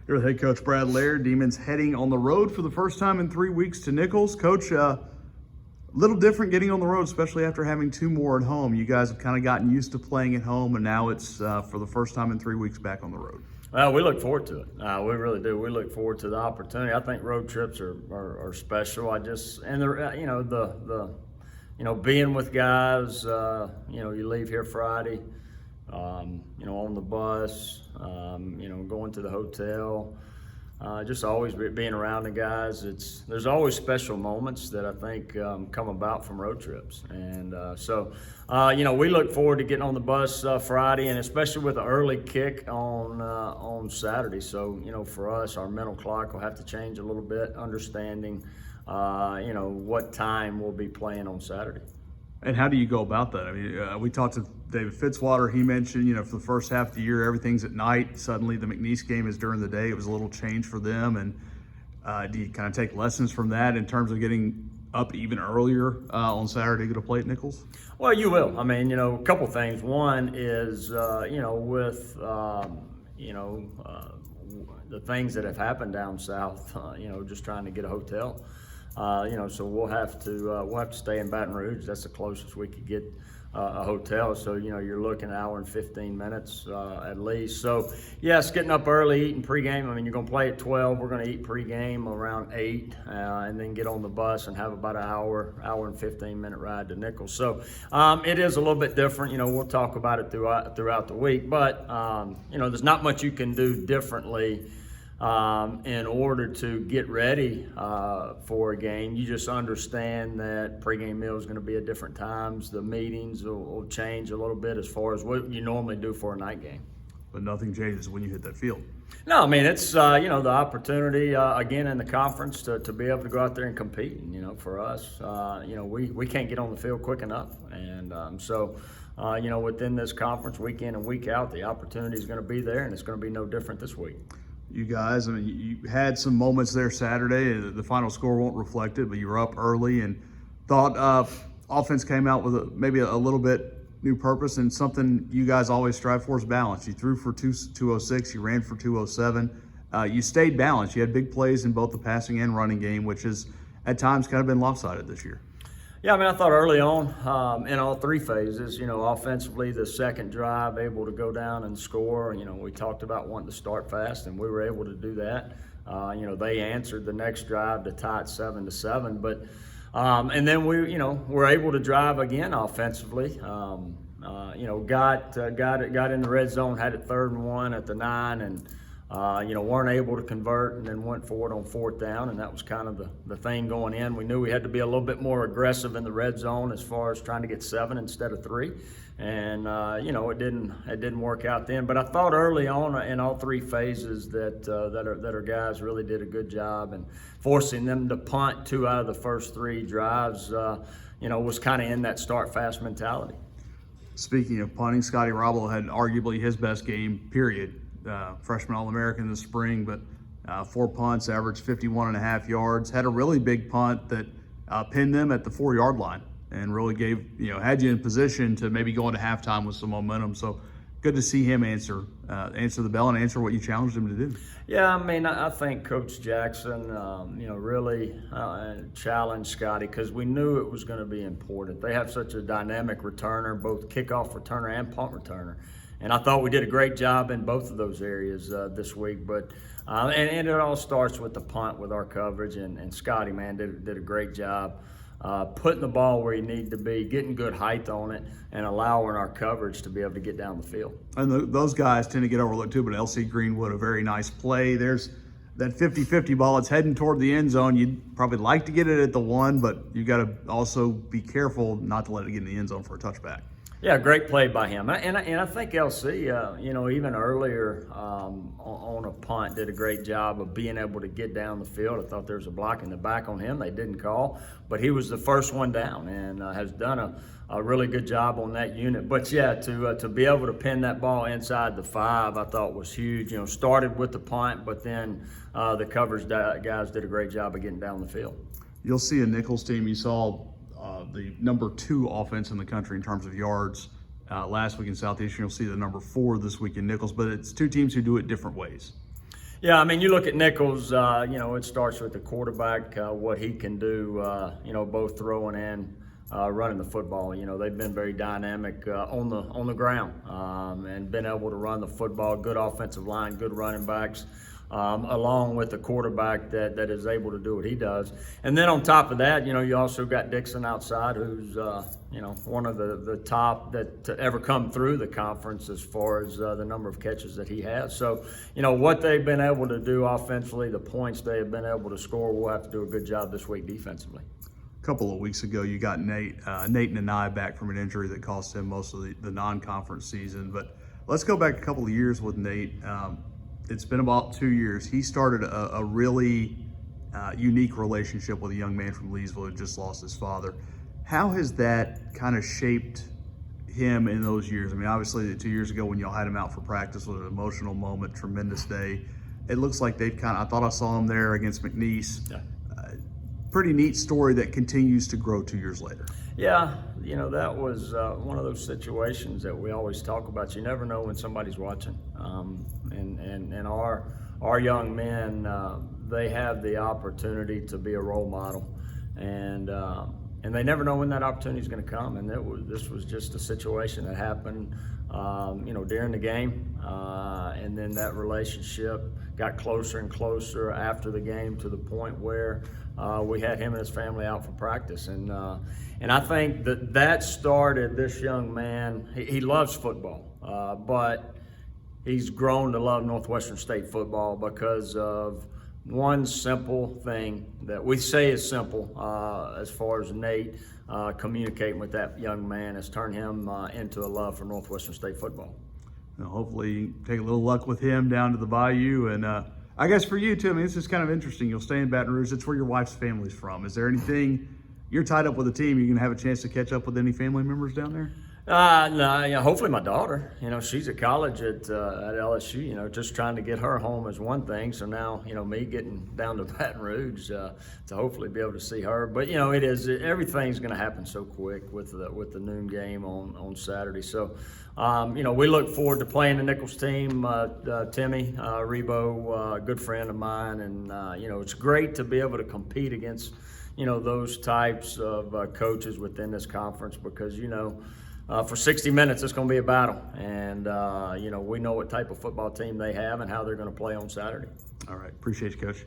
You're the head coach, Brad Laird. Demons heading on the road for the first time in 3 weeks to Nicholls. Coach, a little different getting on the road, especially after having two more at home. You guys have kind of gotten used to playing at home, and now it's for the first time in 3 weeks back on the road. Well, we look forward to it. We really do. We look forward to the opportunity. I think road trips are special. Being with guys. You leave here Friday. On the bus, going to the hotel, just always being around the guys. There's always special moments that I think come about from road trips. And we look forward to getting on the bus Friday, and especially with the early kick on Saturday. So, for us, our mental clock will have to change a little bit, understanding, what time we'll be playing on Saturday. And how do you go about that? I mean, we talked to David Fitzwater. He mentioned, for the first half of the year, everything's at night. Suddenly the McNeese game is during the day. It was a little change for them. And do you kind of take lessons from that in terms of getting up even earlier on Saturday to play at Nicholls? Well, you will. I mean, a couple things. One is, with, the things that have happened down south, just trying to get a hotel. So we'll have to stay in Baton Rouge. That's the closest we could get a hotel. So you're looking an hour and 15 minutes at least. So yes, getting up early, eating pregame. I mean, you're gonna play at 12. We're gonna eat pregame around 8, and then get on the bus and have about an hour and 15-minute ride to Nicholls. So it is a little bit different. We'll talk about it throughout the week, but there's not much you can do differently. In order to get ready for a game. You just understand that pregame meal is going to be at different times. The meetings will change a little bit as far as what you normally do for a night game. But nothing changes when you hit that field. No, I mean, it's, the opportunity, again, in the conference to be able to go out there and compete. And, for us, we can't get on the field quick enough. And within this conference, week in and week out, the opportunity is going to be there, and it's going to be no different this week. You guys, I mean, you had some moments there Saturday. The final score won't reflect it, but you were up early and thought offense came out with maybe a little bit new purpose, and something you guys always strive for is balance. You threw for 206, you ran for 207. You stayed balanced. You had big plays in both the passing and running game, which has at times kind of been lopsided this year. Yeah, I mean, I thought early on in all three phases, offensively, the second drive, able to go down and score. We talked about wanting to start fast, and we were able to do that. They answered the next drive to tie it 7-7, but and then we, were able to drive again offensively. Got in the red zone, had it 3rd and 1 at the 9, and weren't able to convert, and then went for it on 4th down, and that was kind of the thing going in. We knew we had to be a little bit more aggressive in the red zone as far as trying to get 7 instead of 3, and it didn't work out then. But I thought early on in all three phases that our guys really did a good job, and forcing them to punt 2 out of the first 3 drives, was kind of in that start fast mentality. Speaking of punting, Scotty Robble had arguably his best game, period. Freshman All-American in the spring, but 4 punts, averaged 51.5 yards. Had a really big punt that pinned them at the 4-yard line and really had you in position to maybe go into halftime with some momentum. So good to see him answer the bell and answer what you challenged him to do. Yeah, I mean, I think Coach Jackson, really challenged Scotty because we knew it was going to be important. They have such a dynamic returner, both kickoff returner and punt returner. And I thought we did a great job in both of those areas this week. But and it all starts with the punt with our coverage. And Scotty, man, did a great job putting the ball where he needed to be, getting good height on it, and allowing our coverage to be able to get down the field. And those guys tend to get overlooked too, but L.C. Greenwood, a very nice play. There's that 50-50 ball. It's heading toward the end zone. You'd probably like to get it at the 1, but you got to also be careful not to let it get in the end zone for a touchback. Yeah, great play by him. And I think LC, even earlier on a punt, did a great job of being able to get down the field. I thought there was a block in the back on him. They didn't call, but he was the first one down and has done a really good job on that unit. But, yeah, to be able to pin that ball inside the 5, I thought was huge. Started with the punt, but then the coverage guys did a great job of getting down the field. You'll see a Nicholls team. You saw the number 2 offense in the country in terms of yards last week in Southeastern. You'll see the number 4 this week in Nicholls, but it's 2 teams who do it different ways. Yeah, I mean, you look at Nicholls, it starts with the quarterback, what he can do, both throwing and running the football. They've been very dynamic on the ground and been able to run the football, good offensive line, good running backs. Along with the quarterback that is able to do what he does. And then on top of that, you also got Dixon outside, who's, one of the top to ever come through the conference as far as the number of catches that he has. So, what they've been able to do offensively, the points they have been able to score, we'll have to do a good job this week defensively. A couple of weeks ago, you got Nate Nanai back from an injury that cost him most of the non-conference season. But let's go back a couple of years with Nate. It's been about 2 years. He started a really unique relationship with a young man from Leesville who just lost his father. How has that kind of shaped him in those years? I mean, obviously 2 years ago when y'all had him out for practice was an emotional moment, tremendous day. It looks like they've I thought I saw him there against McNeese. Yeah. Pretty neat story that continues to grow 2 years later. Yeah, that was one of those situations that we always talk about. You never know when somebody's watching. And our young men, they have the opportunity to be a role model. And they never know when that opportunity is going to come. And this was just a situation that happened, during the game. And then that relationship got closer and closer after the game to the point where we had him and his family out for practice. And I think that started this young man. He loves football, but he's grown to love Northwestern State football because of one simple thing that we say is simple as far as Nate communicating with that young man has turned him into a love for Northwestern State football. Hopefully take a little luck with him down to the Bayou. And I guess for you too, I mean, this is kind of interesting. You'll stay in Baton Rouge. It's where your wife's family's from. Is there anything, you're tied up with a team, you're going to have a chance to catch up with any family members down there? No, hopefully my daughter. She's at college at LSU. Just trying to get her home is one thing. So now, me getting down to Baton Rouge to hopefully be able to see her. But everything's going to happen so quick with the noon game on Saturday. So, we look forward to playing the Nicholls team. Timmy Rebo, a good friend of mine, and it's great to be able to compete against those types of coaches within this conference because for 60 minutes, it's going to be a battle. And, we know what type of football team they have and how they're going to play on Saturday. All right. Appreciate you, Coach.